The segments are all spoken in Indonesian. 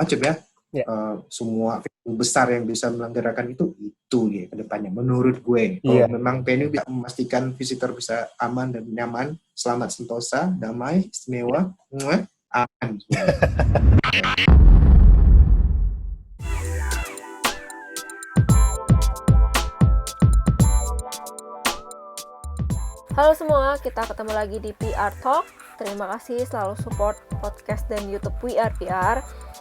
macam ya. Ya. Semua venue besar yang bisa melenggarakan itu ya ke depannya menurut gue. Kalau Iya. memang venue bisa memastikan visitor bisa aman dan nyaman, selamat sentosa, damai, istimewa, aman semuanya. Halo semua, kita ketemu lagi di PR Talk. Terima kasih selalu support podcast dan YouTube We Are PR.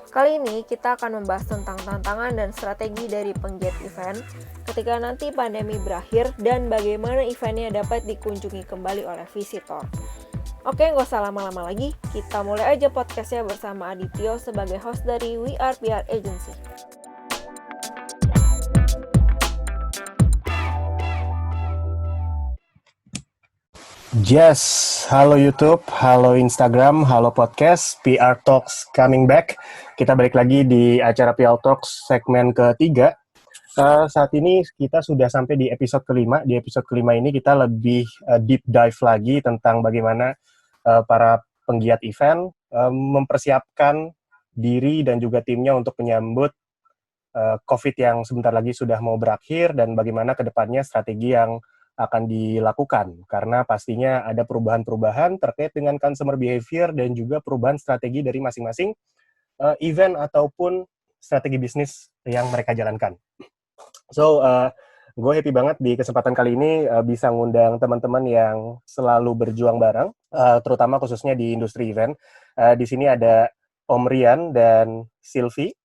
Kali ini kita akan membahas tentang tantangan dan strategi dari penggiat event ketika nanti pandemi berakhir dan bagaimana eventnya dapat dikunjungi kembali oleh visitor. Oke, nggak usah lama-lama lagi, kita mulai aja podcastnya bersama Adityo sebagai host dari We Are PR Agency. Yes, halo YouTube, halo Instagram, halo podcast, PR Talks coming back. Kita balik lagi di acara PR Talks segmen ketiga. Saat ini kita sudah sampai di episode kelima. Di episode kelima ini kita lebih deep dive lagi tentang bagaimana para penggiat event mempersiapkan diri dan juga timnya untuk menyambut COVID yang sebentar lagi sudah mau berakhir dan bagaimana ke depannya strategi yang akan dilakukan, karena pastinya ada perubahan-perubahan terkait dengan consumer behavior dan juga perubahan strategi dari masing-masing event ataupun strategi bisnis yang mereka jalankan. So, gue happy banget di kesempatan kali ini bisa ngundang teman-teman yang selalu berjuang bareng, terutama khususnya di industri event. Di sini ada Om Rian dan Sylvie,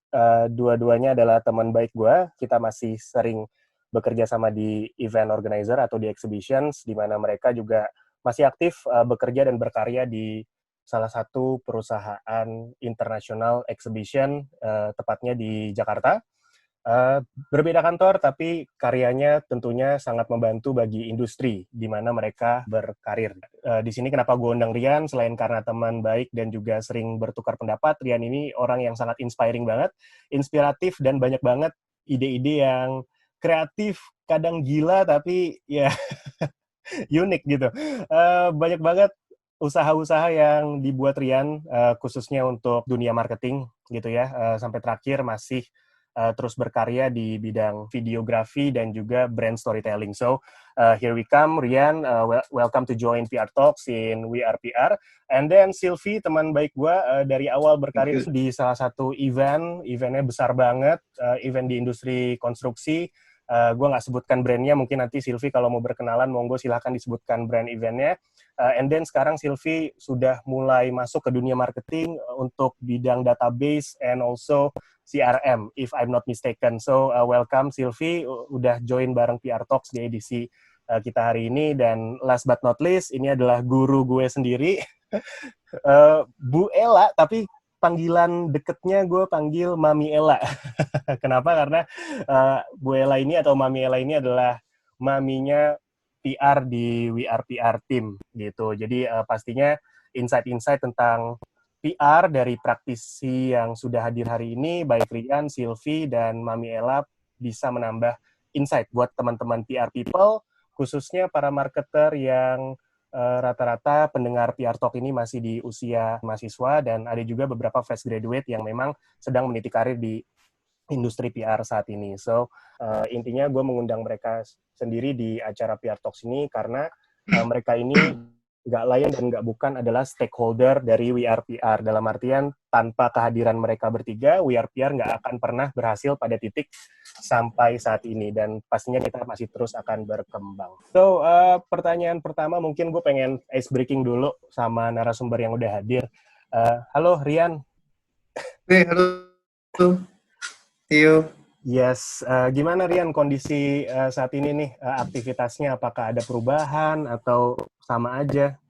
dua-duanya adalah teman baik gue. Kita masih sering bekerja sama di event organizer atau di exhibitions, di mana mereka juga masih aktif bekerja dan berkarya di salah satu perusahaan international exhibition, tepatnya di Jakarta. Berbeda kantor, tapi karyanya tentunya sangat membantu bagi industri di mana mereka berkarir. Di sini kenapa gue undang Rian, selain karena teman baik dan juga sering bertukar pendapat, Rian ini orang yang sangat inspiring banget, inspiratif, dan banyak banget ide-ide yang kreatif, kadang gila, tapi ya unik gitu. Banyak banget usaha-usaha yang dibuat Rian, khususnya untuk dunia marketing gitu ya, sampai terakhir masih terus berkarya di bidang videografi dan juga brand storytelling. So, here we come, Rian. Welcome to join PR Talks in We Are PR. And then Sylvie, teman baik gue, dari awal berkarir di salah satu eventnya besar banget, event di industri konstruksi. Gue nggak sebutkan brandnya, mungkin nanti Sylvie kalau mau berkenalan, monggo silahkan disebutkan brand eventnya. And then sekarang Sylvie sudah mulai masuk ke dunia marketing untuk bidang database and also CRM, if I'm not mistaken. So, welcome Sylvie, udah join bareng PR Talks di edisi kita hari ini. Dan last but not least, ini adalah guru gue sendiri, Bu Ella, tapi panggilan deketnya gue panggil Mami Ella. Kenapa? Karena Bu Ella ini atau Mami Ella ini adalah maminya PR di We Are PR Team gitu. Jadi pastinya insight-insight tentang PR dari praktisi yang sudah hadir hari ini, baik Rian, Sylvie, dan Mami Ella bisa menambah insight buat teman-teman PR people, khususnya para marketer yang rata-rata pendengar PR Talk ini masih di usia mahasiswa, dan ada juga beberapa fresh graduate yang memang sedang meniti karir di industri PR saat ini. So, intinya gue mengundang mereka sendiri di acara PR Talks ini karena mereka ini nggak lain dan nggak bukan adalah stakeholder dari We Are PR. Dalam artian, tanpa kehadiran mereka bertiga, We Are PR nggak akan pernah berhasil pada titik sampai saat ini. Dan pastinya kita masih terus akan berkembang. So, pertanyaan pertama mungkin gue pengen ice breaking dulu sama narasumber yang udah hadir. Halo, Rian. Halo. Tio. Yes, gimana Rian kondisi saat ini nih, aktivitasnya apakah ada perubahan atau sama aja?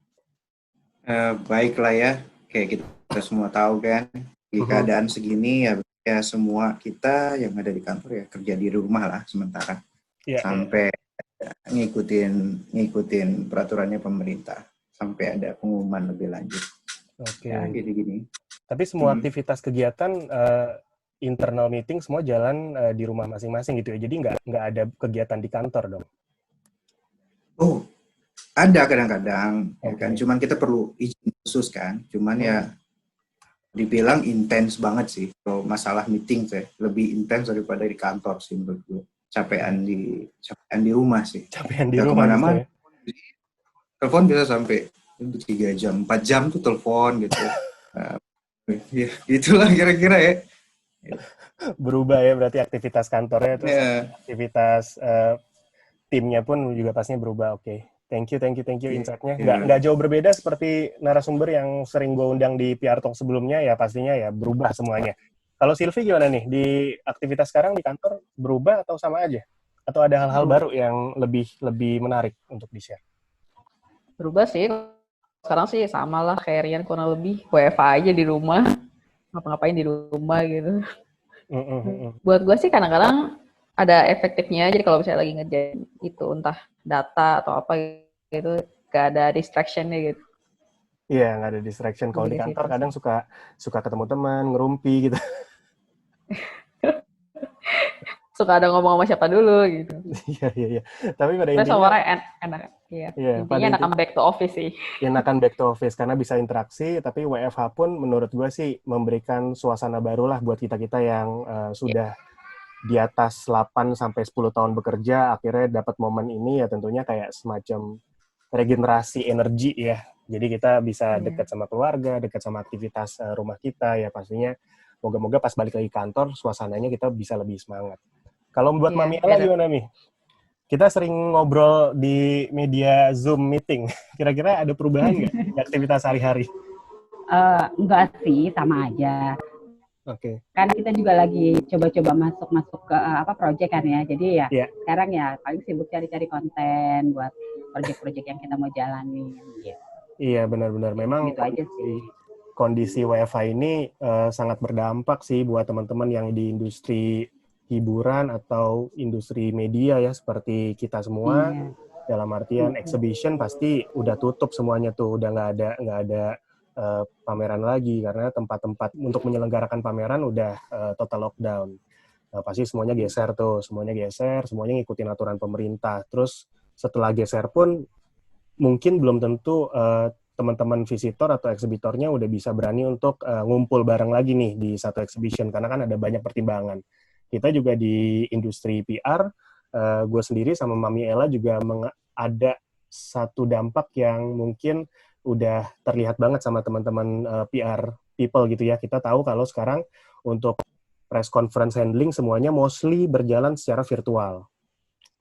Baiklah ya, kayak kita semua tahu kan, di keadaan segini ya semua kita yang ada di kantor ya kerja di rumah lah sementara, sampai ngikutin peraturannya pemerintah, sampai ada pengumuman lebih lanjut. Oke. Ya gini-gini. Tapi semua aktivitas kegiatan internal meeting semua jalan di rumah masing-masing gitu ya. Jadi nggak ada kegiatan di kantor dong. Oh, ada kadang-kadang ya kan. Cuman kita perlu izin khusus kan. Cuman ya dibilang intens banget sih. Kalau masalah meeting saya lebih intens daripada di kantor sih menurut gue. Capean di rumah sih. Capean di Gak rumah kemana-mana. ya. Telepon bisa sampai 3 jam, 4 jam tuh telepon gitu. Ya, gitulah kira-kira ya. Berubah ya berarti aktivitas kantornya, terus aktivitas timnya pun juga pastinya berubah. Oke. Thank you insight-nya. Nggak jauh berbeda seperti narasumber yang sering gue undang di PR Talk sebelumnya, ya pastinya ya berubah semuanya. Kalau Silvi gimana nih? Di aktivitas sekarang di kantor berubah atau sama aja? Atau ada hal-hal baru yang lebih menarik untuk di-share? Berubah sih. Sekarang sih sama lah kayak Rian, kurang lebih WFH aja di rumah. Ngapa-ngapain di rumah gitu. Buat gue sih kadang-kadang ada efektifnya aja kalau misalnya lagi ngerjain itu, entah data atau apa gitu, gak ada distraction-nya gitu. Iya, nggak ada distraction. Kalau di kantor kadang suka ketemu teman, ngerumpi gitu. Suka ada ngomong sama siapa dulu gitu. Iya. Tapi pada intinya suaranya enak. Iya. Intinya enakan back to office sih. Enakan back to office karena bisa interaksi, tapi WFH pun menurut gue sih memberikan suasana baru lah buat kita-kita yang sudah di atas 8 sampai 10 tahun bekerja, akhirnya dapat momen ini ya tentunya kayak semacam regenerasi energi ya. Jadi kita bisa dekat sama keluarga, dekat sama aktivitas rumah kita ya, pastinya moga-moga pas balik lagi kantor suasananya kita bisa lebih semangat. Kalau buat Mami Ella gimana nih? Kita sering ngobrol di media Zoom meeting. Kira-kira ada perubahan nggak di aktivitas sehari-hari? Enggak sih, sama aja. Oke. Kan kita juga lagi coba-coba masuk ke project kan ya. Jadi ya sekarang ya paling sibuk cari-cari konten buat project-project yang kita mau jalani. Gitu. Iya, benar-benar. Memang gitu aja sih. Kondisi WFH ini sangat berdampak sih buat teman-teman yang di industri hiburan atau industri media ya, seperti kita semua. Dalam artian exhibition pasti udah tutup semuanya tuh, udah nggak ada pameran lagi karena tempat-tempat untuk menyelenggarakan pameran udah total lockdown. Pasti semuanya geser, semuanya ngikutin aturan pemerintah. Terus setelah geser pun mungkin belum tentu teman-teman visitor atau eksibitornya udah bisa berani untuk ngumpul bareng lagi nih di satu exhibition karena kan ada banyak pertimbangan. Kita juga di industri PR, gue sendiri sama Mami Ella juga ada satu dampak yang mungkin udah terlihat banget sama teman-teman PR people gitu ya. Kita tahu kalau sekarang untuk press conference handling semuanya mostly berjalan secara virtual.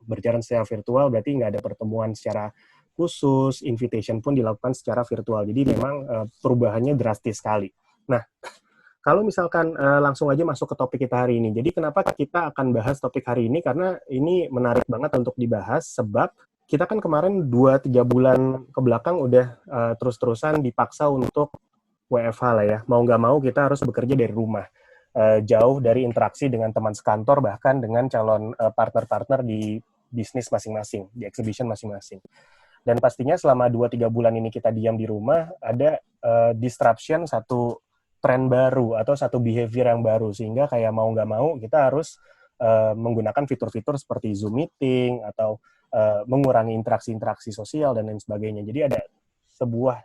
Berjalan secara virtual berarti nggak ada pertemuan secara khusus, invitation pun dilakukan secara virtual. Jadi memang perubahannya drastis sekali. Nah, kalau misalkan langsung aja masuk ke topik kita hari ini. Jadi kenapa kita akan bahas topik hari ini? Karena ini menarik banget untuk dibahas sebab kita kan kemarin 2-3 bulan ke belakang udah terus-terusan dipaksa untuk WFH lah ya. Mau nggak mau kita harus bekerja dari rumah. Jauh dari interaksi dengan teman sekantor, bahkan dengan calon partner-partner di bisnis masing-masing, di exhibition masing-masing. Dan pastinya selama 2-3 bulan ini kita diam di rumah, ada disruption, satu tren baru atau satu behavior yang baru, sehingga kayak mau nggak mau kita harus menggunakan fitur-fitur seperti Zoom meeting atau mengurangi interaksi-interaksi sosial dan lain sebagainya. Jadi ada sebuah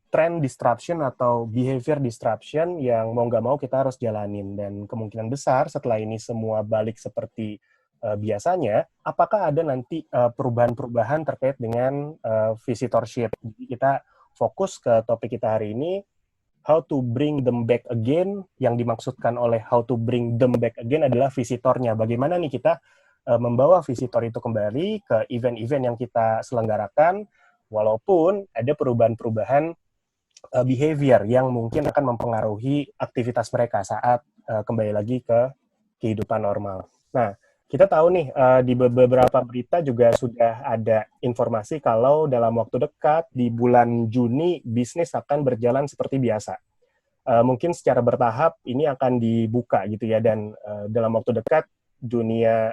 tren disruption atau behavior disruption yang mau nggak mau kita harus jalanin, dan kemungkinan besar setelah ini semua balik seperti biasanya, apakah ada nanti perubahan-perubahan terkait dengan visitorship. Jadi kita fokus ke topik kita hari ini, how to bring them back again. Yang dimaksudkan oleh how to bring them back again adalah visitornya. Bagaimana nih kita membawa visitor itu kembali ke event-event yang kita selenggarakan, walaupun ada perubahan-perubahan behavior yang mungkin akan mempengaruhi aktivitas mereka saat kembali lagi ke kehidupan normal. Nah, kita tahu nih, di beberapa berita juga sudah ada informasi kalau dalam waktu dekat, di bulan Juni, bisnis akan berjalan seperti biasa. Mungkin secara bertahap ini akan dibuka gitu ya, dan dalam waktu dekat, dunia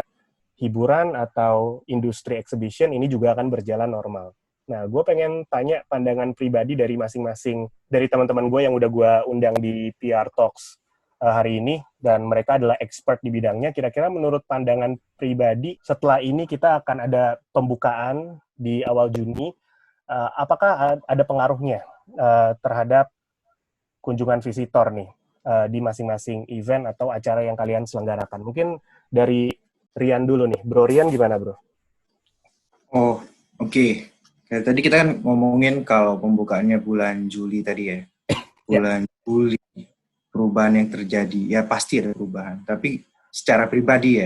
hiburan atau industri exhibition ini juga akan berjalan normal. Nah, gue pengen tanya pandangan pribadi dari masing-masing, dari teman-teman gue yang udah gue undang di PR Talks hari ini, dan mereka adalah expert di bidangnya. Kira-kira menurut pandangan pribadi, setelah ini kita akan ada pembukaan di awal Juni, apakah ada pengaruhnya terhadap kunjungan visitor nih di masing-masing event atau acara yang kalian selenggarakan. Mungkin dari Rian dulu nih. Bro Rian gimana, Bro? Oh, oke. Kayak tadi kita kan ngomongin kalau pembukaannya bulan Juli tadi ya. Bulan Juli, perubahan yang terjadi, ya pasti ada perubahan. Tapi secara pribadi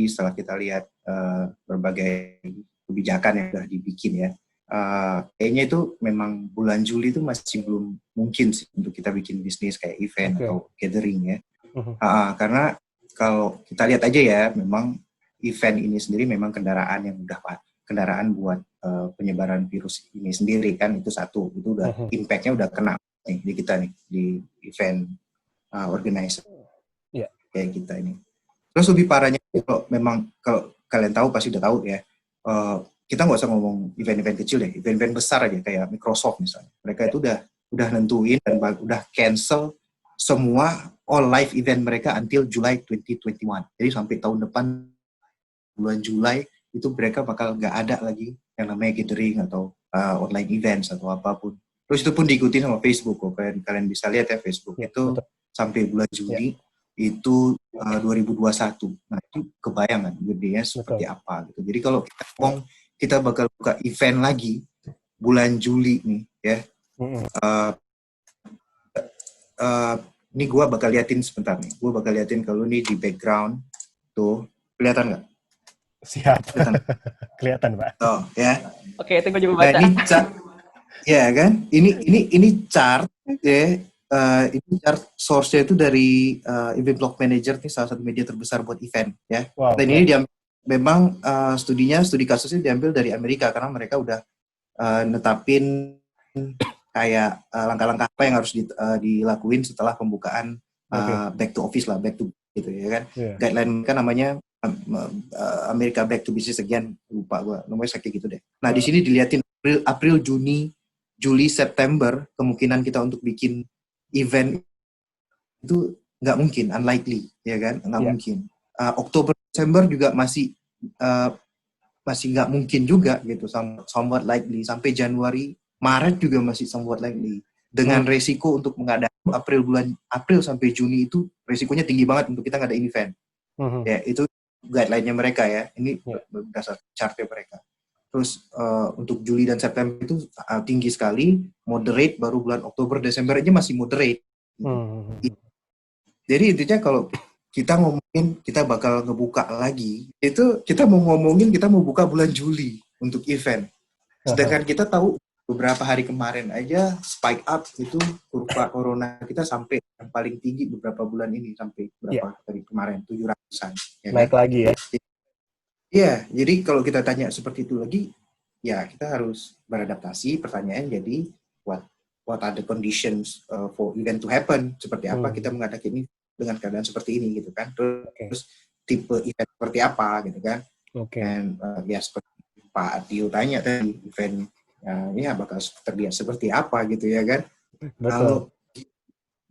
setelah kita lihat berbagai kebijakan yang sudah dibikin ya, kayaknya itu memang bulan Juli itu masih belum mungkin sih untuk kita bikin bisnis kayak event atau gathering ya. Karena kalau kita lihat aja ya, memang event ini sendiri memang kendaraan yang udah kendaraan buat penyebaran virus ini sendiri kan, itu satu, itu udah impact-nya udah kena nih di kita nih di event organizer kayak kita ini. Terus lebih parahnya kalau kalian tahu pasti udah tahu ya, kita nggak usah ngomong event-event kecil deh, event-event besar aja kayak Microsoft misalnya, mereka itu udah nentuin dan udah cancel semua all live event mereka until July 2021. Jadi sampai tahun depan bulan Juli itu mereka bakal nggak ada lagi yang namanya gathering atau online events atau apapun. Terus itu pun diikuti sama Facebook kok, kalian bisa lihat ya Facebook itu sampai bulan Juli itu 2021. Nah itu kebayangan gedenya seperti apa gitu. Jadi kalau kita ngomong kita bakal buka event lagi bulan Juli nih ya. Ini gue bakal liatin sebentar nih. Gue bakal liatin kalau nih di background tuh kelihatan nggak? Siap. Kelihatan Pak. Oh ya. Oke, itu gue juga baca. Nah, ini chart, ya kan? Ini chart ya. Ini chart source-nya itu dari Event Blog Manager nih, salah satu media terbesar buat event ya. Wow, dan ini memang studi kasusnya diambil dari Amerika karena mereka udah netapin kayak langkah-langkah apa yang harus dilakuin setelah pembukaan back to office lah, back to gitu ya kan. Guideline kan namanya America Back to Business Again, lupa gue namanya kayak gitu deh. Nah di sini dilihatin April, Juni, Juli, September kemungkinan kita untuk bikin event itu nggak mungkin, unlikely ya kan, nggak mungkin. Oktober, Desember juga masih nggak mungkin juga gitu, somewhat likely. Sampai Januari, Maret juga masih somewhat likely. Dengan resiko untuk mengadakan April sampai Juni itu resikonya tinggi banget untuk kita ngadain event. Ya itu guideline-nya mereka ya. Ini berdasarkan chart-nya mereka. Terus untuk Juli dan September itu tinggi sekali, moderate, baru bulan Oktober, Desember aja masih moderate. Jadi intinya kalau kita ngomongin kita bakal ngebuka lagi, itu kita mau ngomongin kita mau buka bulan Juli untuk event. Sedangkan kita tahu beberapa hari kemarin aja spike up itu kurva corona kita sampai yang paling tinggi beberapa bulan ini, sampai berapa hari kemarin 700-an. Ya naik kan? lagi ya. Iya, jadi kalau kita tanya seperti itu lagi, ya kita harus beradaptasi. Pertanyaan jadi, what are the conditions for event to happen? Seperti apa kita mengadakan ini dengan keadaan seperti ini gitu kan? Terus tipe event seperti apa gitu kan? Dan ya seperti Pak Tio tanya tadi, event ya bakal terlihat seperti apa gitu ya kan? Kalau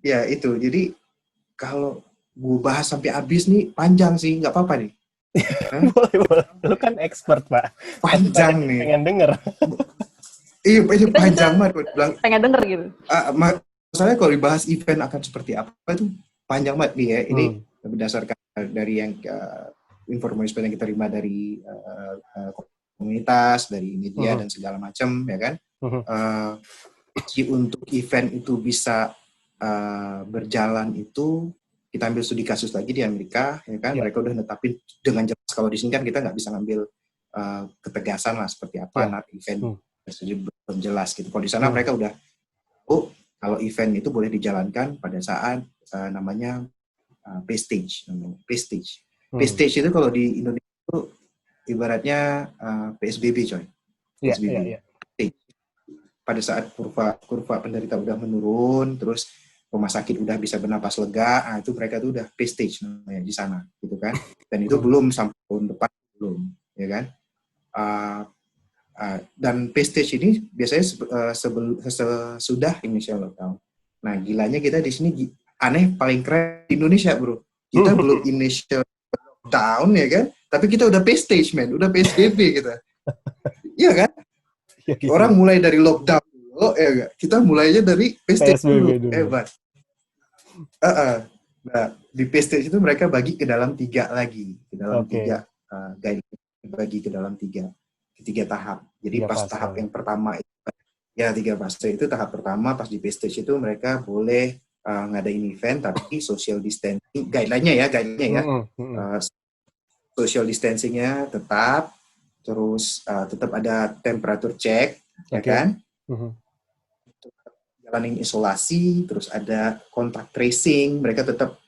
ya itu, jadi kalau gue bahas sampai habis nih panjang sih, nggak apa-apa nih. Boleh. Lu kan expert, Pak. Panjang nih. Pengen denger. Iya, panjang banget. Pengen denger gitu. Masalahnya kalau dibahas event akan seperti apa itu panjang banget nih ya. Ini berdasarkan dari yang informasi yang kita terima dari komunitas, dari media dan segala macam, ya kan. Untuk event itu bisa berjalan itu kita ambil studi kasus lagi di Amerika, ya kan, mereka udah netapin dengan jelas. Kalau di sini kan kita nggak bisa ngambil ketegasan lah seperti apa event tersebut belum jelas gitu. Kalau di sana mereka udah kalau event itu boleh dijalankan pada saat namanya pay stage. Pay stage itu kalau di Indonesia itu ibaratnya PSBB coy. PSBB. Pada saat kurva penderita udah menurun, terus rumah sakit udah bisa bernapas lega, itu mereka tuh udah pay stage namanya di sana, gitu kan. Dan itu belum sampai tahun depan, belum, ya kan. Dan pay stage ini biasanya sesudah initial lockdown. Nah, gilanya kita di sini aneh paling keren di Indonesia, bro. Kita belum initial lockdown, ya kan. Tapi kita udah pay stage, man. Udah PSBB kita. Iya kan? Orang mulai dari lockdown Oh ya, kita mulainya dari PStage dulu. Hebat. Nah, di PStage itu mereka bagi ke dalam 3 lagi, ke dalam 3 guideline, bagi ke dalam 3 tahap. Jadi pas tahap yang pertama itu, ya 3 fase itu tahap pertama pas di PStage itu mereka boleh ngadain event tapi social distancing, guideline-nya ya. Social distancing-nya tetap, terus tetap ada temperature check, ya kan? Jalanin isolasi, terus ada contact tracing, mereka tetap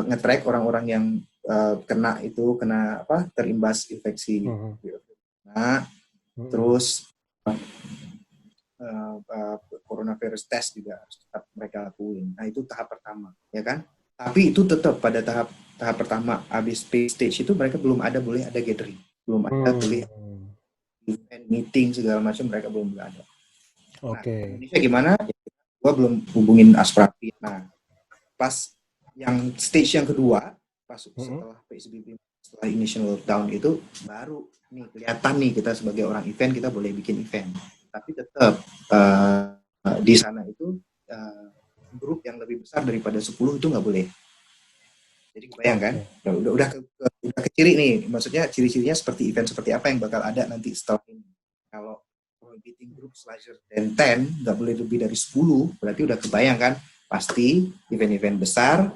nge-track orang-orang yang kena terimbas infeksi. Terus coronavirus test juga harus tetap mereka lakuin. Nah, itu tahap pertama, ya kan? Tapi itu tetap pada tahap pertama, habis stage itu mereka belum ada boleh ada gathering, belum ada boleh event, meeting segala macam, mereka belum ada. Nah, Indonesia gimana? Gua belum hubungin Asprafi. Nah, pas yang stage yang kedua, pas setelah PSBB, setelah initial lockdown itu, baru nih kelihatan nih kita sebagai orang event, kita boleh bikin event. Tapi tetap di sana itu grup yang lebih besar daripada 10 itu nggak boleh. Jadi kebayang kan? Udah kecil nih, maksudnya ciri-cirinya seperti event seperti apa yang bakal ada nanti setelah ini. Kalau meeting group larger than 10, nggak boleh lebih dari 10, berarti udah kebayang kan? Pasti event-event besar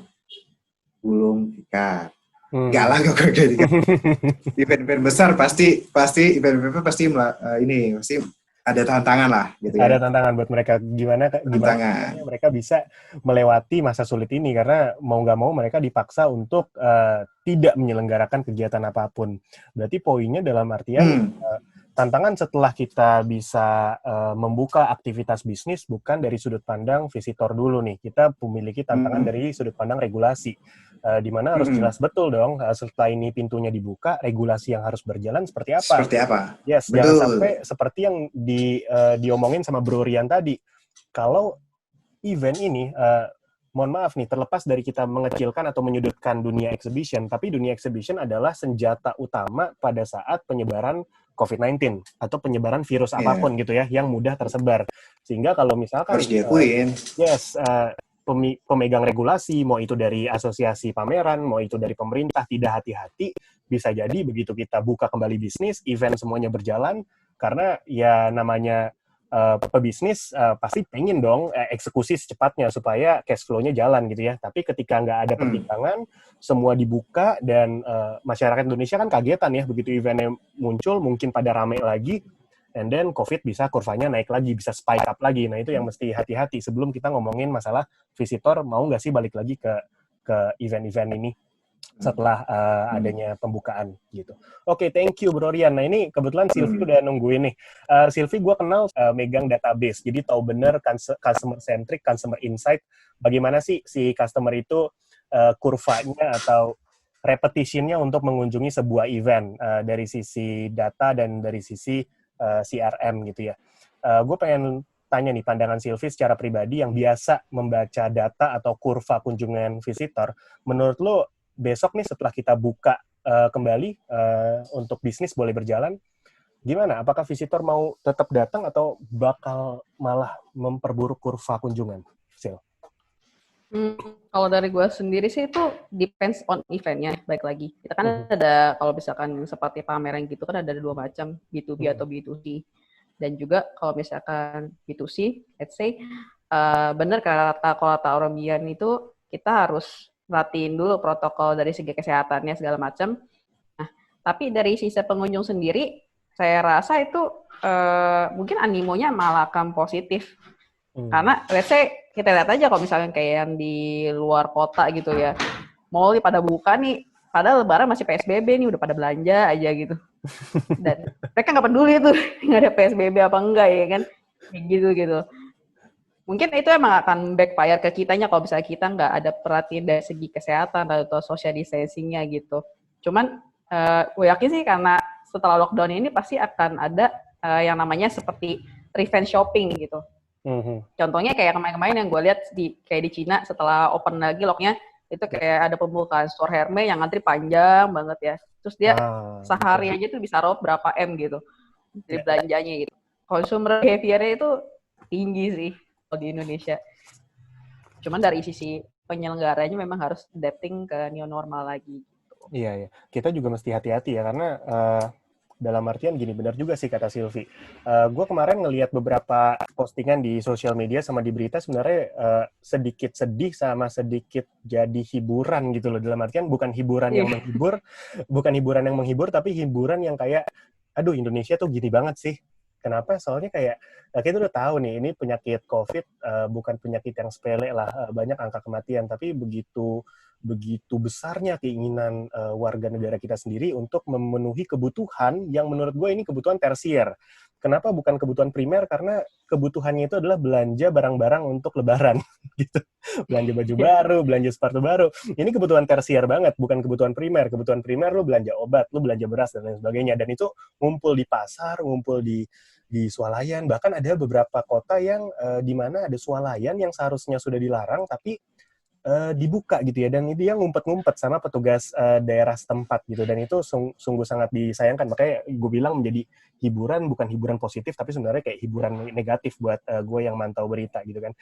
gulung tikar. Nggak lah, nggak kayak gitu. Event-event besar pasti event-event pasti ada tantangan lah gitu ya. Ada tantangan buat mereka gimana mereka bisa melewati masa sulit ini, karena mau nggak mau mereka dipaksa untuk tidak menyelenggarakan kegiatan apapun. Berarti poinnya dalam artian tantangan setelah kita bisa membuka aktivitas bisnis bukan dari sudut pandang visitor dulu nih. Kita memiliki tantangan dari sudut pandang regulasi. Di mana harus jelas betul dong setelah ini pintunya dibuka, regulasi yang harus berjalan seperti apa. Seperti apa? Yes, betul. Jangan sampai seperti yang diomongin sama Bro Rian tadi. Kalau event ini, mohon maaf nih, terlepas dari kita mengecilkan atau menyudutkan dunia exhibition, tapi dunia exhibition adalah senjata utama pada saat penyebaran COVID-19 atau penyebaran virus apapun gitu ya, yang mudah tersebar. Sehingga kalau misalkan harus diakuin. Pemegang regulasi, mau itu dari asosiasi pameran, mau itu dari pemerintah, tidak hati-hati, bisa jadi begitu kita buka kembali bisnis, event semuanya berjalan, karena ya namanya pebisnis pasti pengen dong eksekusi secepatnya supaya cash flow-nya jalan gitu ya. Tapi ketika nggak ada pertimbangan, semua dibuka dan masyarakat Indonesia kan kagetan ya, begitu eventnya muncul mungkin pada rame lagi, and then COVID bisa kurvanya naik lagi, bisa spike up lagi. Nah, itu yang mesti hati-hati sebelum kita ngomongin masalah visitor mau nggak sih balik lagi ke event-event ini setelah adanya pembukaan gitu. Oke, thank you Bro Rian. Nah, ini kebetulan Silvi udah nungguin nih. Silvi gue kenal megang database, jadi tahu bener customer centric, customer insight. Bagaimana sih si customer itu kurvanya atau repetitionnya untuk mengunjungi sebuah event dari sisi data dan dari sisi CRM gitu ya. Gue pengen tanya nih pandangan Silvi secara pribadi yang biasa membaca data atau kurva kunjungan visitor. Menurut lo besok nih setelah kita buka kembali untuk bisnis boleh berjalan, gimana? Apakah visitor mau tetap datang atau bakal malah memperburuk kurva kunjungan? Sil? Kalau dari gue sendiri sih itu depends on eventnya. Baik lagi, kita kan ada kalau misalkan seperti pameran gitu kan ada 2 macam, B2B atau B2C. Dan juga kalau misalkan B2C, let's say benar kata orang Bian itu kita harus perhatiin dulu protokol dari segi kesehatannya segala macam. Nah, tapi dari sisi pengunjung sendiri, saya rasa itu mungkin animonya malah akan positif. Karena let's say kita lihat aja kalau misalnya kayak yang di luar kota gitu ya, mall pada buka nih, padahal lebaran masih PSBB nih, udah pada belanja aja gitu. Dan mereka nggak peduli tuh nggak ada PSBB apa enggak ya kan, gitu. Mungkin itu emang akan backfire ke kitanya kalau misalnya kita nggak ada perhatian dari segi kesehatan atau social distancing-nya gitu. Cuman gue yakin sih karena setelah lockdown ini pasti akan ada yang namanya seperti revenge shopping gitu. Contohnya kayak kemarin-kemarin yang gue lihat kayak di Cina setelah open lagi locknya itu kayak ada pembukaan store Hermes yang ngantri panjang banget ya. Terus dia sehari aja tuh bisa raup berapa M gitu dari belanjanya gitu. Consumer behavior-nya itu tinggi sih kalau di Indonesia. Cuman dari sisi penyelenggaranya memang harus adapting ke new normal lagi. Gitu. Iya. Kita juga mesti hati-hati ya, karena dalam artian gini, benar juga sih kata Silvi. Gue kemarin ngelihat beberapa postingan di sosial media sama di berita, sebenarnya sedikit sedih sama sedikit jadi hiburan gitu loh. Dalam artian bukan hiburan yang menghibur, tapi hiburan yang kayak, aduh Indonesia tuh gini banget sih. Kenapa? Soalnya kayak kita udah tahu nih, ini penyakit COVID bukan penyakit yang sepele lah, banyak angka kematian, tapi begitu besarnya keinginan warga negara kita sendiri untuk memenuhi kebutuhan yang menurut gue ini kebutuhan tersier. Kenapa bukan kebutuhan primer? Karena kebutuhannya itu adalah belanja barang-barang untuk lebaran, gitu. Belanja baju baru, belanja sepatu baru. Ini kebutuhan tersier banget, bukan kebutuhan primer. Kebutuhan primer lu belanja obat, lu belanja beras dan lain sebagainya. Dan itu ngumpul di pasar, ngumpul di swalayan. Bahkan ada beberapa kota yang di mana ada swalayan yang seharusnya sudah dilarang, tapi dibuka gitu ya, dan itu yang ngumpet-ngumpet sama petugas daerah setempat gitu, dan itu sungguh sangat disayangkan. Makanya gue bilang menjadi hiburan, bukan hiburan positif, tapi sebenarnya kayak hiburan negatif buat gue yang mantau berita gitu kan.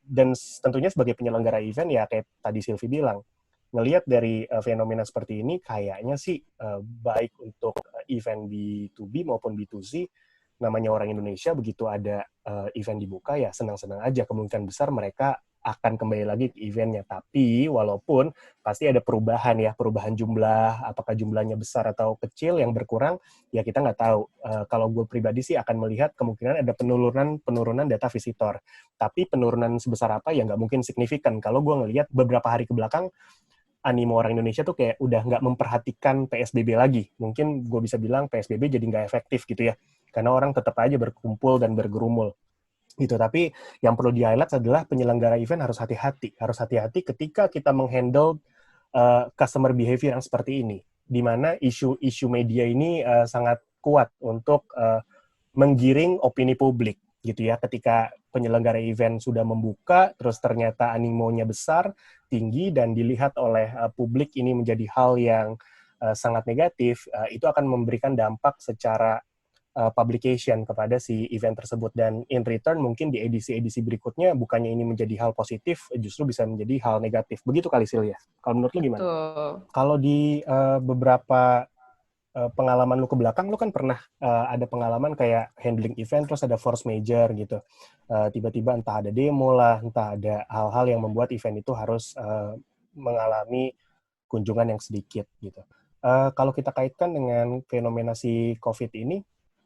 Dan tentunya sebagai penyelenggara event ya kayak tadi Silvi bilang, ngelihat dari fenomena seperti ini kayaknya sih baik untuk event B2B maupun B2C, namanya orang Indonesia begitu ada event dibuka ya senang-senang aja, kemungkinan besar mereka akan kembali lagi ke eventnya. Tapi walaupun pasti ada perubahan jumlah, apakah jumlahnya besar atau kecil, yang berkurang, ya kita nggak tahu. Kalau gue pribadi sih akan melihat kemungkinan ada penurunan data visitor. Tapi penurunan sebesar apa ya nggak mungkin signifikan. Kalau gue ngelihat beberapa hari ke belakang, animo orang Indonesia tuh kayak udah nggak memperhatikan PSBB lagi. Mungkin gue bisa bilang PSBB jadi nggak efektif gitu ya. Karena orang tetap aja berkumpul dan bergerumul. Gitu. Tapi yang perlu di-highlight adalah penyelenggara event harus hati-hati. Harus hati-hati ketika kita menghandle customer behavior yang seperti ini. Di mana isu media ini sangat kuat untuk menggiring opini publik. Gitu ya, ketika penyelenggara event sudah membuka, terus ternyata animonya besar, tinggi, dan dilihat oleh publik ini menjadi hal yang sangat negatif, itu akan memberikan dampak secara publication kepada si event tersebut, dan in return mungkin di edisi-edisi berikutnya bukannya ini menjadi hal positif, justru bisa menjadi hal negatif. Begitu kali Silvia. Kalau menurut lu gimana? Kalau di beberapa pengalaman lu ke belakang, lu kan pernah ada pengalaman kayak handling event terus ada force major gitu. Tiba-tiba entah ada demo lah, entah ada hal-hal yang membuat event itu harus mengalami kunjungan yang sedikit gitu. Kalau kita kaitkan dengan fenomena si COVID ini,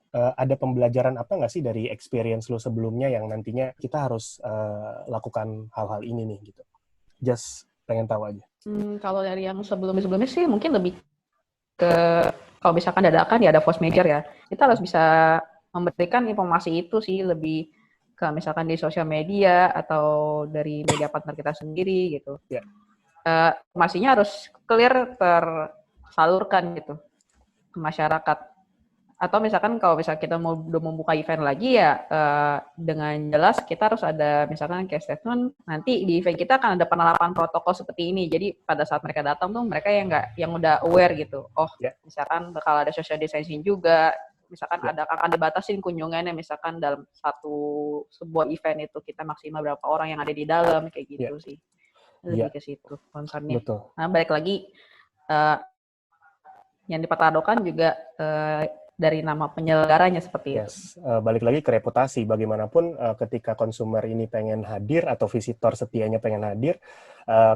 ada pembelajaran apa nggak sih dari experience lo sebelumnya yang nantinya kita harus lakukan hal-hal ini nih gitu? Just pengen tahu aja. Kalau dari yang sebelumnya sih mungkin lebih ke kalau misalkan dadakan ya ada force major ya, kita harus bisa memberikan informasi itu sih, lebih ke misalkan di sosial media atau dari media partner kita sendiri gitu. Yeah. Informasinya harus clear, tersalurkan gitu ke masyarakat. Atau misalkan kalau misalnya kita udah membuka event lagi ya dengan jelas kita harus ada misalkan kayak statement, nanti di event kita akan ada penerapan protokol seperti ini. Jadi pada saat mereka datang tuh mereka yang udah aware gitu. Oh, misalkan bakal ada social distancing juga. Misalkan akan dibatasin kunjungannya, misalkan dalam sebuah event itu kita maksimal berapa orang yang ada di dalam, kayak gitu sih. Lebih ke situ concernnya. Nah, balik lagi yang dipertaruhkan juga dari nama penyelenggaranya seperti itu. Balik lagi ke reputasi. Bagaimanapun ketika konsumer ini pengen hadir atau visitor setianya pengen hadir,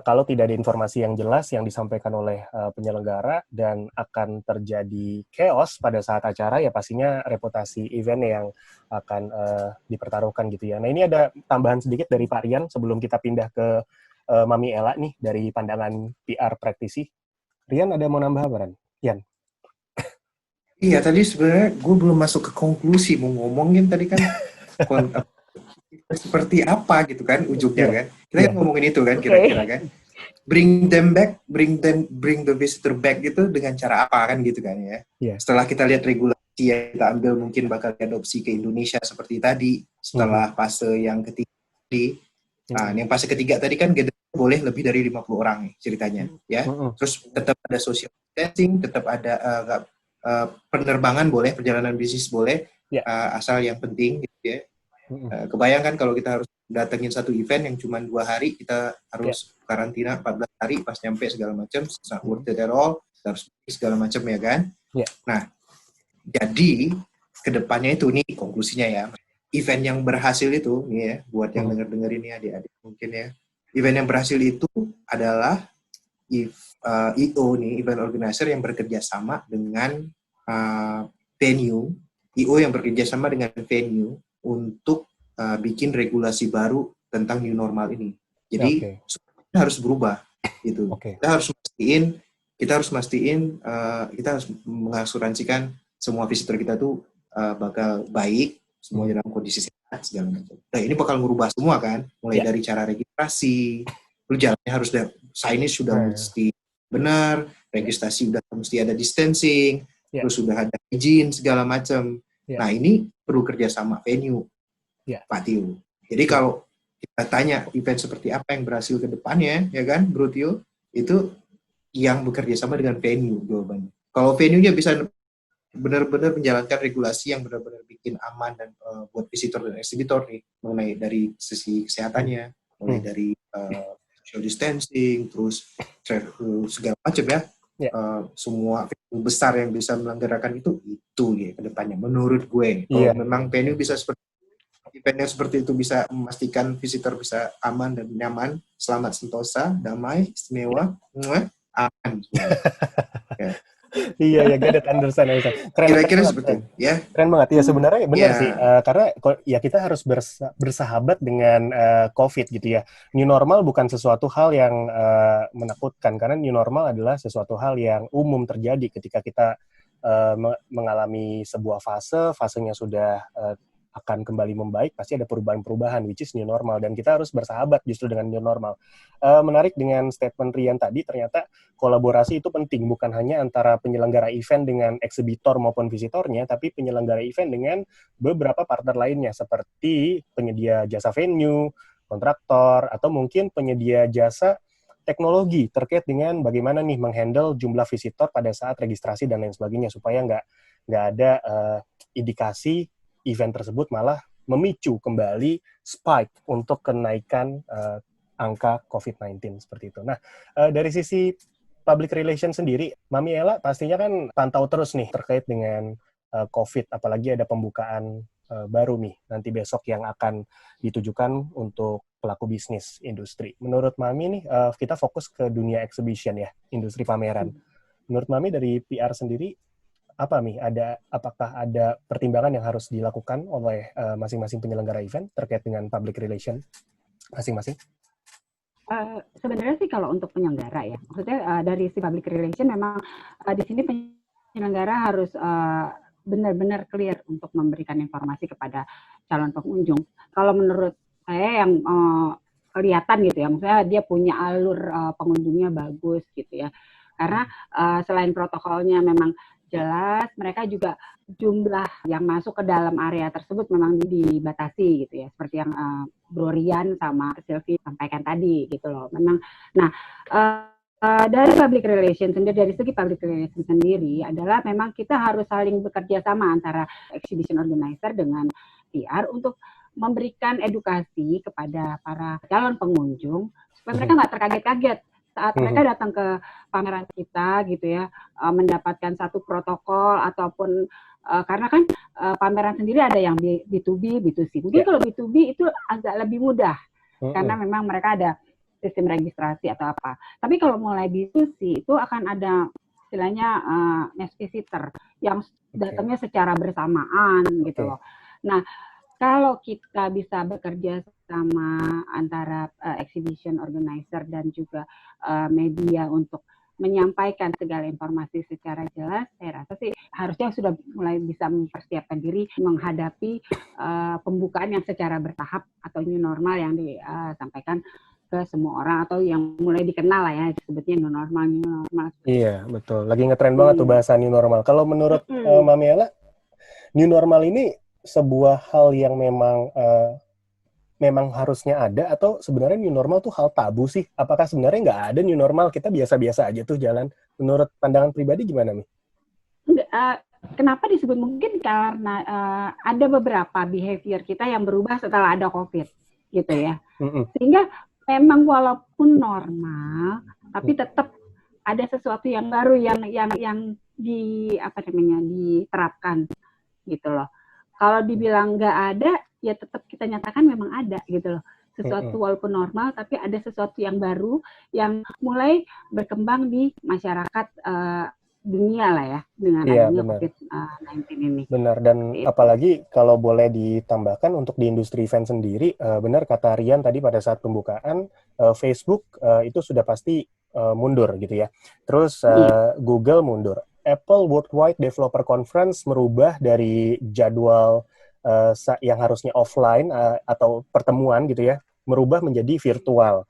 kalau tidak ada informasi yang jelas yang disampaikan oleh penyelenggara dan akan terjadi chaos pada saat acara, ya pastinya reputasi event yang akan dipertaruhkan gitu ya. Nah, ini ada tambahan sedikit dari Pak Rian sebelum kita pindah ke Mami Ella nih dari pandangan PR praktisi. Rian ada mau nambah apa, Ran? Rian? Iya, tadi sebenarnya gue belum masuk ke konklusi, mau ngomongin tadi kan seperti apa gitu kan ujungnya kan. Kita kan ngomongin itu kan kira-kira kan. Bring them back, bring the visitor back gitu dengan cara apa kan gitu kan ya. Setelah kita lihat regulasi yang kita ambil mungkin bakal diadopsi ke Indonesia seperti tadi, setelah fase yang ketiga tadi. Nah, yang fase ketiga tadi kan boleh lebih dari 50 orang nih ceritanya ya. Terus tetap ada social distancing, tetap ada penerbangan boleh, perjalanan bisnis boleh, asal yang penting gitu ya. Kebayangkan kalau kita harus datengin satu event yang cuma 2 hari, kita harus karantina 14 hari pas nyampe segala macam, not worth it at all, harus segala macam ya kan. Nah, jadi kedepannya itu nih konklusinya ya, event yang berhasil itu nih ya, buat yang denger ini adik-adik mungkin ya, event yang berhasil itu adalah EO nih, event organizer yang bekerja sama dengan venue, EO yang bekerja sama dengan venue untuk bikin regulasi baru tentang new normal ini. Jadi kita harus berubah gitu. Kita harus mastiin, kita harus mengasuransikan semua visitor kita tuh bakal baik, semua dalam kondisi sehat segala macam. Nah, ini bakal merubah semua kan, mulai dari cara registrasi, lu jalannya harus signage sudah mesti benar, registrasi udah mesti ada distancing, terus sudah ada izin segala macam. Nah, ini perlu kerjasama venue, Pak Tio. Jadi kalau kita tanya event seperti apa yang berhasil ke depannya, ya kan, Bro Tio, itu yang bekerja sama dengan venue jawabannya. Kalau venue-nya bisa benar-benar menjalankan regulasi yang benar-benar bikin aman dan buat visitor dan eksibitor nih, mengenai dari sisi kesehatannya, mulai dari social distancing, terus segala macam ya, semua venue besar yang bisa melenggarakan itu ya ke depannya menurut gue. Kalau memang venue bisa event yang seperti itu bisa memastikan visitor bisa aman dan nyaman, selamat, sentosa, damai, istimewa, aman. Iya, get it, understand. Kira-kira seperti itu, ya. Keren banget, ya sebenarnya benar sih, karena ya kita harus bersahabat dengan COVID gitu ya. New normal bukan sesuatu hal yang menakutkan, karena new normal adalah sesuatu hal yang umum terjadi ketika kita mengalami sebuah fasenya sudah akan kembali membaik, pasti ada perubahan-perubahan, which is new normal, dan kita harus bersahabat justru dengan new normal. Menarik dengan statement Rian tadi, ternyata kolaborasi itu penting, bukan hanya antara penyelenggara event dengan eksibitor maupun visitornya, tapi penyelenggara event dengan beberapa partner lainnya, seperti penyedia jasa venue, kontraktor, atau mungkin penyedia jasa teknologi terkait dengan bagaimana nih menghandle jumlah visitor pada saat registrasi dan lain sebagainya, supaya nggak ada indikasi event tersebut malah memicu kembali spike untuk kenaikan angka COVID-19 seperti itu. Nah, dari sisi public relation sendiri, Mami Ella pastinya kan pantau terus nih terkait dengan COVID, apalagi ada pembukaan baru nih nanti besok yang akan ditujukan untuk pelaku bisnis industri. Menurut Mami nih, kita fokus ke dunia exhibition ya, industri pameran. Menurut Mami dari PR sendiri, apakah ada pertimbangan yang harus dilakukan oleh masing-masing penyelenggara event terkait dengan public relation masing-masing? Sebenarnya sih kalau untuk penyelenggara ya, maksudnya dari si public relation memang di sini penyelenggara harus benar-benar clear untuk memberikan informasi kepada calon pengunjung. Kalau menurut saya yang kelihatan gitu ya, maksudnya dia punya alur pengunjungnya bagus gitu ya, karena selain protokolnya memang jelas, mereka juga jumlah yang masuk ke dalam area tersebut memang dibatasi gitu ya, seperti yang Bro Rian sama Sylvie sampaikan tadi gitu loh. Memang, nah dari public relation sendiri, dari segi public relation sendiri adalah memang kita harus saling bekerja sama antara exhibition organizer dengan PR untuk memberikan edukasi kepada para calon pengunjung supaya mereka nggak terkaget-kaget saat mereka datang ke pameran kita gitu ya, mendapatkan satu protokol ataupun karena kan pameran sendiri ada yang B2B, B2C. Mungkin kalau B2B itu agak lebih mudah karena memang mereka ada sistem registrasi atau apa. Tapi kalau mulai B2C itu akan ada istilahnya mass visitor yang datangnya secara bersamaan gitu loh. Nah, kalau kita bisa bekerja sama antara exhibition organizer dan juga media untuk menyampaikan segala informasi secara jelas, saya rasa sih harusnya sudah mulai bisa mempersiapkan diri menghadapi pembukaan yang secara bertahap atau new normal yang disampaikan ke semua orang atau yang mulai dikenal lah ya, disebutnya new normal. Iya, betul. Lagi ngetren banget tuh bahasa new normal. Kalau menurut Mami Ella, new normal ini sebuah hal yang memang harusnya ada, atau sebenarnya new normal tuh hal tabu sih? Apakah sebenarnya nggak ada new normal, kita biasa-biasa aja tuh jalan? Menurut pandangan pribadi gimana, Mi? kenapa disebut mungkin karena ada beberapa behavior kita yang berubah setelah ada COVID, gitu ya. Sehingga memang walaupun normal, tapi tetap ada sesuatu yang baru yang diterapkan, gitu loh. Kalau dibilang nggak ada, ya tetap kita nyatakan memang ada, gitu loh. Sesuatu walaupun normal, tapi ada sesuatu yang baru yang mulai berkembang di masyarakat dunia lah ya, dengan adanya COVID-19 ini. Benar, dan apalagi kalau boleh ditambahkan untuk di industri event sendiri, benar kata Rian tadi pada saat pembukaan, Facebook itu sudah pasti mundur gitu ya. Terus Google mundur. Apple Worldwide Developer Conference merubah dari jadwal yang harusnya offline atau pertemuan gitu ya, merubah menjadi virtual.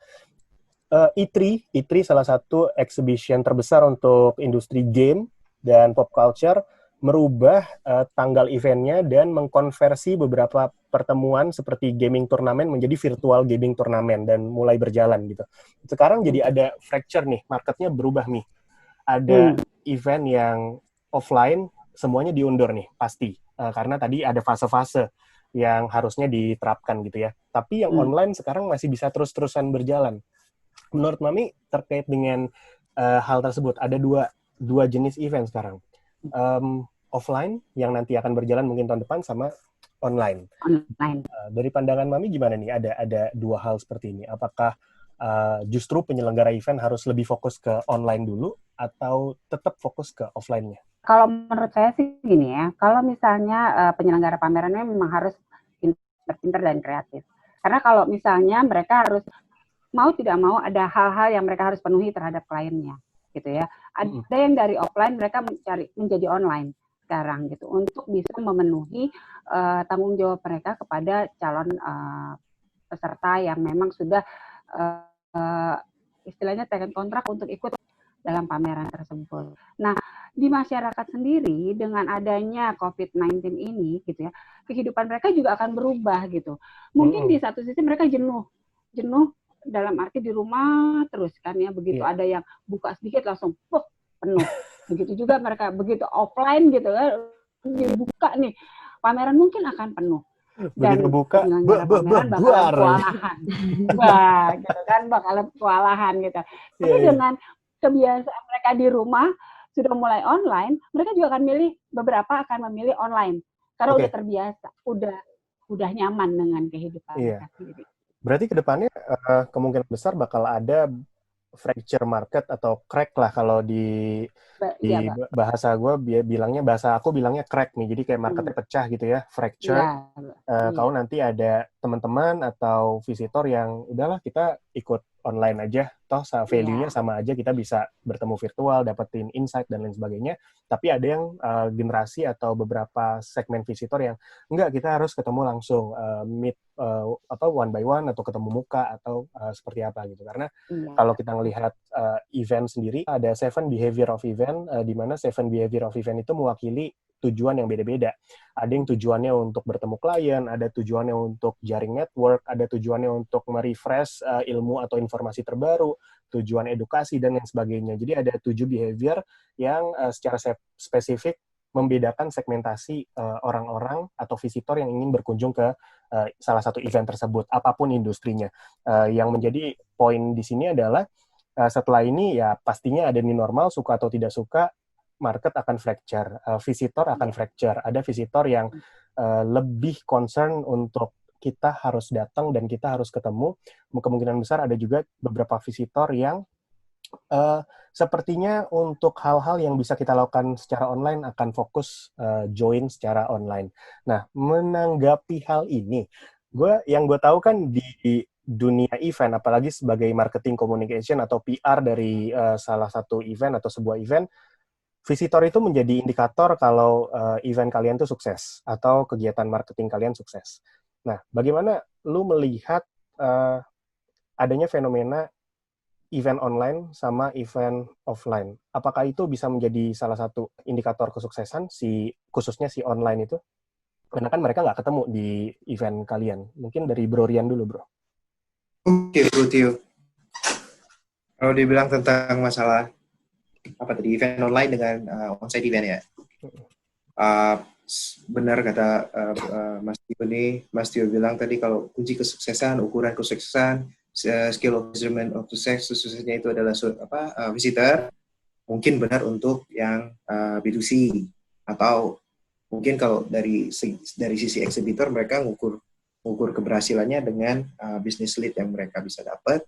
E3 salah satu exhibition terbesar untuk industri game dan pop culture merubah tanggal eventnya dan mengkonversi beberapa pertemuan seperti gaming turnamen menjadi virtual gaming turnamen dan mulai berjalan gitu. Sekarang jadi ada fracture nih, marketnya berubah nih. Ada event yang offline semuanya diundur nih pasti karena tadi ada fase-fase yang harusnya diterapkan gitu ya. Tapi yang online sekarang masih bisa terus-terusan berjalan. Menurut Mami terkait dengan hal tersebut ada dua jenis event sekarang. Offline yang nanti akan berjalan mungkin tahun depan sama online. Dari pandangan Mami gimana nih? Ada dua hal seperti ini. Apakah justru penyelenggara event harus lebih fokus ke online dulu atau tetap fokus ke offline-nya? Kalau menurut saya sih gini ya, kalau misalnya penyelenggara pamerannya memang harus pintar dan kreatif. Karena kalau misalnya mereka harus mau tidak mau ada hal-hal yang mereka harus penuhi terhadap kliennya, gitu ya. Ada yang dari offline mereka menjadi online sekarang gitu untuk bisa memenuhi tanggung jawab mereka kepada calon peserta yang memang sudah istilahnya teken kontrak untuk ikut dalam pameran tersebut. Nah, di masyarakat sendiri dengan adanya COVID-19 ini gitu ya, kehidupan mereka juga akan berubah gitu. Mungkin di satu sisi mereka jenuh dalam arti di rumah terus kan ya, begitu ada yang buka sedikit langsung penuh. Begitu juga mereka begitu offline gitu ya, dibuka nih pameran mungkin akan penuh. Dan begitu buka pameran bakalan kewalahan. Gitu kan, bakalan kewalahan gitu. Tapi dengan kebiasaan mereka di rumah sudah mulai online, mereka juga akan beberapa akan memilih online karena udah terbiasa, udah nyaman dengan kehidupan mereka sendiri. Berarti kedepannya kemungkinan besar bakal ada fracture market atau crack lah kalau di bahasa aku bilangnya crack nih, jadi kayak marketnya pecah gitu ya, fracture. Kalau nanti ada teman-teman atau visitor yang udahlah kita ikut online aja, toh value-nya sama aja, kita bisa bertemu virtual, dapetin insight dan lain sebagainya. Tapi ada yang generasi atau beberapa segmen visitor yang enggak, kita harus ketemu langsung, meet one by one atau ketemu muka atau seperti apa gitu. Karena kalau kita melihat event sendiri ada 7 behavior of event, di mana 7 behavior of event itu mewakili tujuan yang beda-beda. Ada yang tujuannya untuk bertemu klien, ada tujuannya untuk jaring network, ada tujuannya untuk merefresh ilmu atau informasi terbaru, tujuan edukasi, dan lain sebagainya. Jadi ada 7 behavior yang secara spesifik membedakan segmentasi orang-orang atau visitor yang ingin berkunjung ke salah satu event tersebut, apapun industrinya. Yang menjadi poin di sini adalah setelah ini ya pastinya ada new normal, suka atau tidak suka, market akan fracture, visitor akan fracture. Ada visitor yang lebih concern untuk kita harus datang dan kita harus ketemu. Kemungkinan besar ada juga beberapa visitor yang sepertinya untuk hal-hal yang bisa kita lakukan secara online akan fokus join secara online. Nah, menanggapi hal ini, yang gue tahu kan di dunia event, apalagi sebagai marketing communication atau PR dari salah satu event atau sebuah event, visitor itu menjadi indikator kalau event kalian tuh sukses atau kegiatan marketing kalian sukses. Nah, bagaimana lu melihat adanya fenomena event online sama event offline? Apakah itu bisa menjadi salah satu indikator kesuksesan khususnya si online itu? Karena kan mereka nggak ketemu di event kalian. Mungkin dari Bro Rian dulu, Bro. Oke, Bro Tio. Kalau dibilang tentang masalah apa tadi event online dengan onsite event ya. benar kata Mas Tio bilang tadi, kalau kunci kesuksesan, ukuran kesuksesan, skill of measurement of suksesnya itu adalah visitor. Mungkin benar untuk yang B2C, atau mungkin kalau dari sisi exhibitor, mereka ngukur keberhasilannya dengan business lead yang mereka bisa dapat,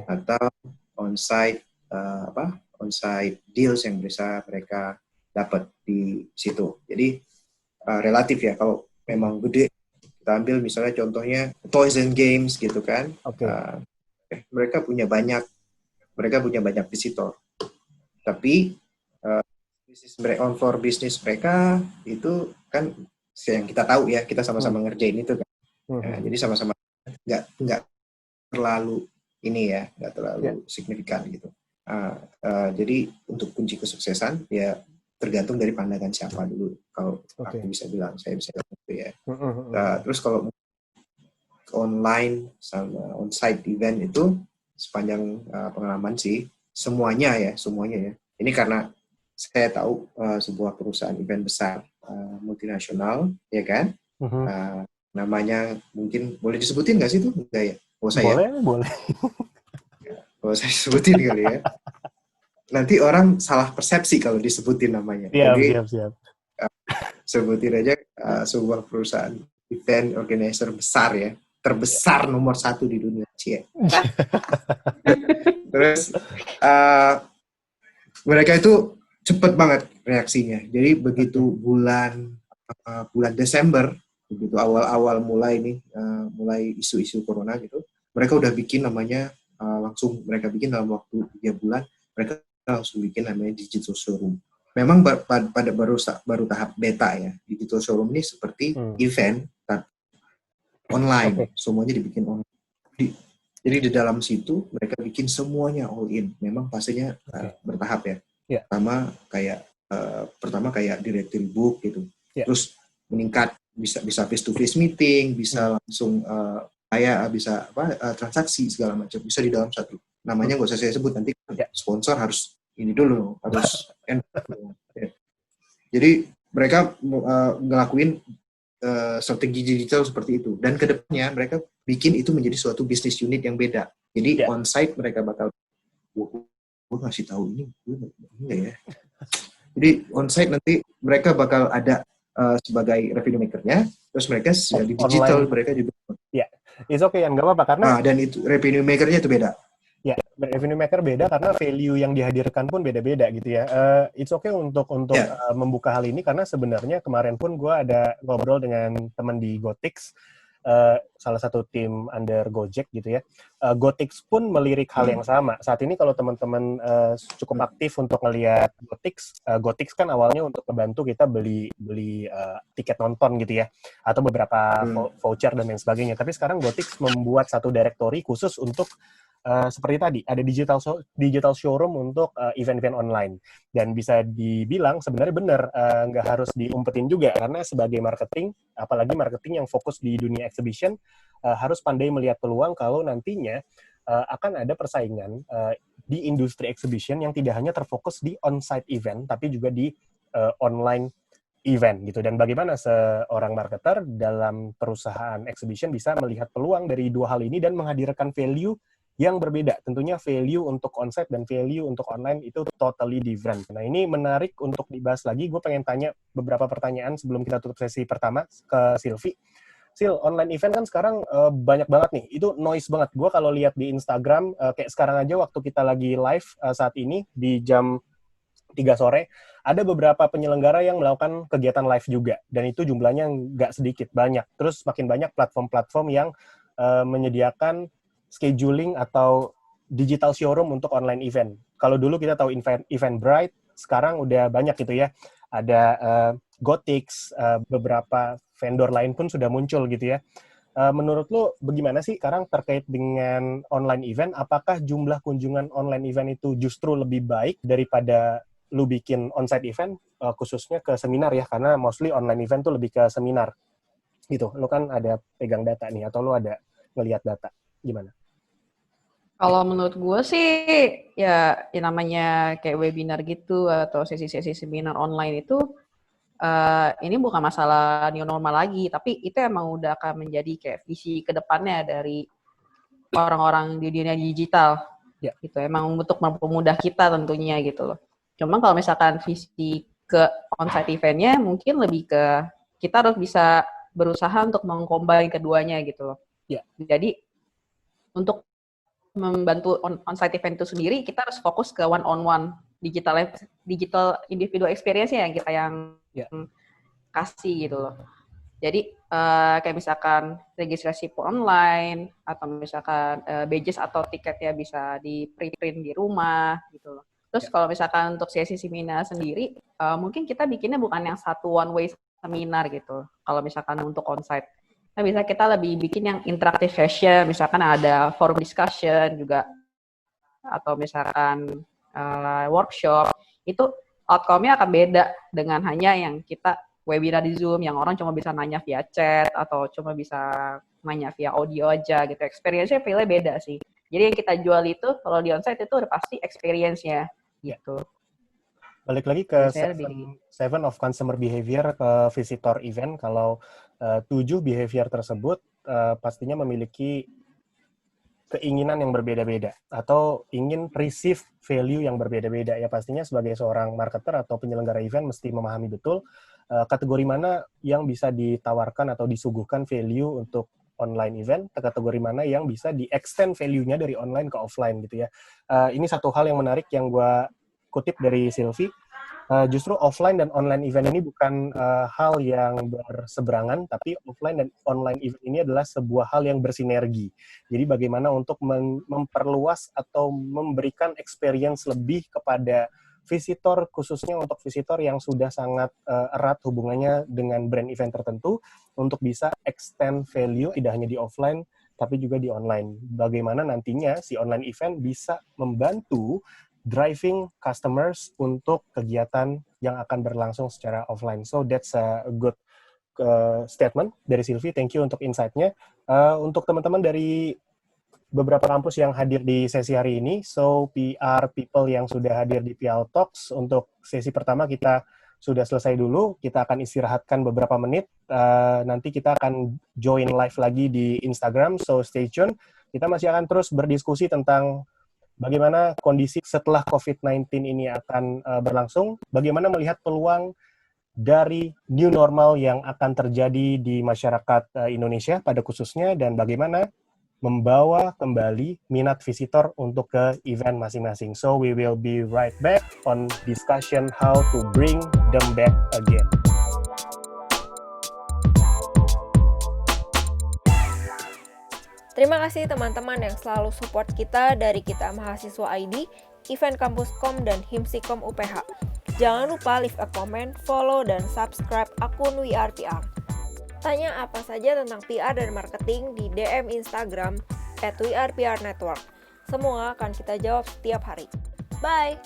atau on-site deals yang bisa mereka dapat di situ. Jadi relatif ya, kalau memang gede, kita ambil misalnya contohnya toys and games gitu kan. Mereka punya banyak visitor, tapi bisnis mereka itu kan yang kita tahu ya, kita sama-sama ngerjain itu kan. Jadi sama-sama nggak terlalu nggak terlalu signifikan gitu. Jadi untuk kunci kesuksesan ya tergantung dari pandangan siapa dulu. Kalau aku bisa bilang, saya bisa bilang gitu ya. Terus kalau online sama on-site event itu, sepanjang pengalaman sih, semuanya ya. Ini karena saya tahu sebuah perusahaan event besar multinasional, ya kan? Namanya mungkin boleh disebutin nggak sih itu? Enggak ya? Boleh. Kalau saya sebutin kali ya. Nanti orang salah persepsi kalau disebutin namanya. Siap. Sebutin aja sebuah perusahaan event organizer besar ya, terbesar nomor 1 di dunia. Terus mereka itu cepet banget reaksinya. Jadi begitu bulan Desember, begitu awal mulai isu-isu corona gitu, mereka udah bikin namanya langsung mereka bikin dalam waktu 3 bulan, mereka langsung bikin namanya digital showroom. Memang baru tahap beta ya. Digital showroom ini seperti event tapi online, semuanya dibikin online. Jadi di dalam situ mereka bikin semuanya all in. Memang fasenya bertahap ya. Pertama kayak directory book gitu. Terus meningkat, bisa face to face meeting, bisa langsung transaksi segala macam, bisa di dalam satu. Namanya nggak usah saya sebut, nanti sponsor harus ini dulu, harus Jadi mereka ngelakuin strategi digital seperti itu, dan kedepannya mereka bikin itu menjadi suatu bisnis unit yang beda. Jadi on-site mereka bakal, gue ngasih tahu ini enggak ya. Jadi on-site nanti mereka bakal ada sebagai revenue maker-nya, terus mereka di digital online. Mereka juga. It's okay, nggak apa-apa karena. Dan itu revenue maker-nya itu beda. Revenue maker beda karena value yang dihadirkan pun beda-beda gitu ya. It's okay untuk membuka hal ini, karena sebenarnya kemarin pun gue ada ngobrol dengan teman di Gotix, salah satu tim under Gojek gitu ya. Gotix pun melirik hal yang sama. Saat ini kalau teman-teman cukup aktif untuk ngelihat Gotix kan awalnya untuk membantu kita beli tiket nonton gitu ya, atau beberapa voucher dan lain sebagainya. Tapi sekarang Gotix membuat satu directory khusus untuk seperti tadi, ada digital showroom untuk event-event online. Dan bisa dibilang sebenarnya benar, nggak harus diumpetin juga, karena sebagai marketing, apalagi marketing yang fokus di dunia exhibition, harus pandai melihat peluang kalau nantinya akan ada persaingan di industri exhibition yang tidak hanya terfokus di on-site event, tapi juga di online event gitu. Dan bagaimana seorang marketer dalam perusahaan exhibition bisa melihat peluang dari dua hal ini dan menghadirkan value yang berbeda. Tentunya value untuk onsite dan value untuk online itu totally different. Nah, ini menarik untuk dibahas lagi. Gue pengen tanya beberapa pertanyaan sebelum kita tutup sesi pertama ke Silvi. Sil, online event kan sekarang banyak banget nih. Itu noise banget. Gue kalau lihat di Instagram, kayak sekarang aja waktu kita lagi live saat ini di jam 3 sore, ada beberapa penyelenggara yang melakukan kegiatan live juga. Dan itu jumlahnya nggak sedikit, banyak. Terus makin banyak platform-platform yang menyediakan scheduling atau digital showroom untuk online event. Kalau dulu kita tahu Eventbrite, sekarang udah banyak gitu ya. Ada Gotix, beberapa vendor lain pun sudah muncul gitu ya. Menurut lo bagaimana sih sekarang terkait dengan online event? Apakah jumlah kunjungan online event itu justru lebih baik daripada lu bikin onsite event, khususnya ke seminar ya? Karena mostly online event tuh lebih ke seminar gitu. Lo kan ada pegang data nih, atau lo ada ngelihat data? Gimana? Kalau menurut gue sih, ya namanya kayak webinar gitu, atau sesi-sesi seminar online itu, ini bukan masalah new normal lagi, tapi itu emang udah akan menjadi kayak visi kedepannya dari orang-orang di dunia digital. Gitu, emang untuk mempermudah kita tentunya gitu loh. Cuma kalau misalkan visi ke on-site event-nya mungkin lebih ke kita harus bisa berusaha untuk mengcombine keduanya gitu loh. Jadi untuk membantu on-site event itu sendiri, kita harus fokus ke one-on-one digital individual experience-nya yang kita kasih gitu loh. Jadi kayak misalkan registrasi online atau misalkan badges atau tiketnya bisa di-print di rumah gitu loh. Terus kalau misalkan untuk sesi seminar sendiri, mungkin kita bikinnya bukan yang satu one way seminar gitu. Kalau misalkan untuk onsite, nah bisa kita lebih bikin yang interactive session, misalkan ada forum discussion juga, atau misalkan workshop, itu outcome-nya akan beda dengan hanya yang kita webinar di Zoom, yang orang cuma bisa nanya via chat, atau cuma bisa nanya via audio aja gitu. Experience-nya feel-nya beda sih. Jadi yang kita jual itu, kalau di onsite itu udah pasti experience-nya gitu. Balik lagi ke 7 of consumer behavior ke visitor event, kalau 7 behavior tersebut pastinya memiliki keinginan yang berbeda-beda atau ingin receive value yang berbeda-beda. Ya pastinya sebagai seorang marketer atau penyelenggara event mesti memahami betul kategori mana yang bisa ditawarkan atau disuguhkan value untuk online event, kategori mana yang bisa di-extend value-nya dari online ke offline gitu ya. Ini satu hal yang menarik yang gue kutip dari Sylvie. Justru offline dan online event ini bukan hal yang berseberangan, tapi offline dan online event ini adalah sebuah hal yang bersinergi. Jadi bagaimana untuk memperluas atau memberikan experience lebih kepada visitor, khususnya untuk visitor yang sudah sangat erat hubungannya dengan brand event tertentu, untuk bisa extend value tidak hanya di offline, tapi juga di online. Bagaimana nantinya si online event bisa membantu driving customers untuk kegiatan yang akan berlangsung secara offline. So that's a good statement dari Sylvie. Thank you untuk insight-nya. Untuk teman-teman dari beberapa kampus yang hadir di sesi hari ini, so PR people yang sudah hadir di PL Talks, untuk sesi pertama kita sudah selesai dulu. Kita akan istirahatkan beberapa menit. Nanti kita akan join live lagi di Instagram, so stay tune. Kita masih akan terus berdiskusi tentang bagaimana kondisi setelah COVID-19 ini akan berlangsung, bagaimana melihat peluang dari new normal yang akan terjadi di masyarakat Indonesia pada khususnya, dan bagaimana membawa kembali minat visitor untuk ke event masing-masing. So we will be right back on discussion how to bring them back again. Terima kasih teman-teman yang selalu support kita dari Kita Mahasiswa ID, Event Kampus.com, dan Himsikom UPH. Jangan lupa leave a comment, follow, dan subscribe akun WeArePR. Tanya apa saja tentang PR dan marketing di DM Instagram @WeArePRNetwork. Semua akan kita jawab setiap hari. Bye!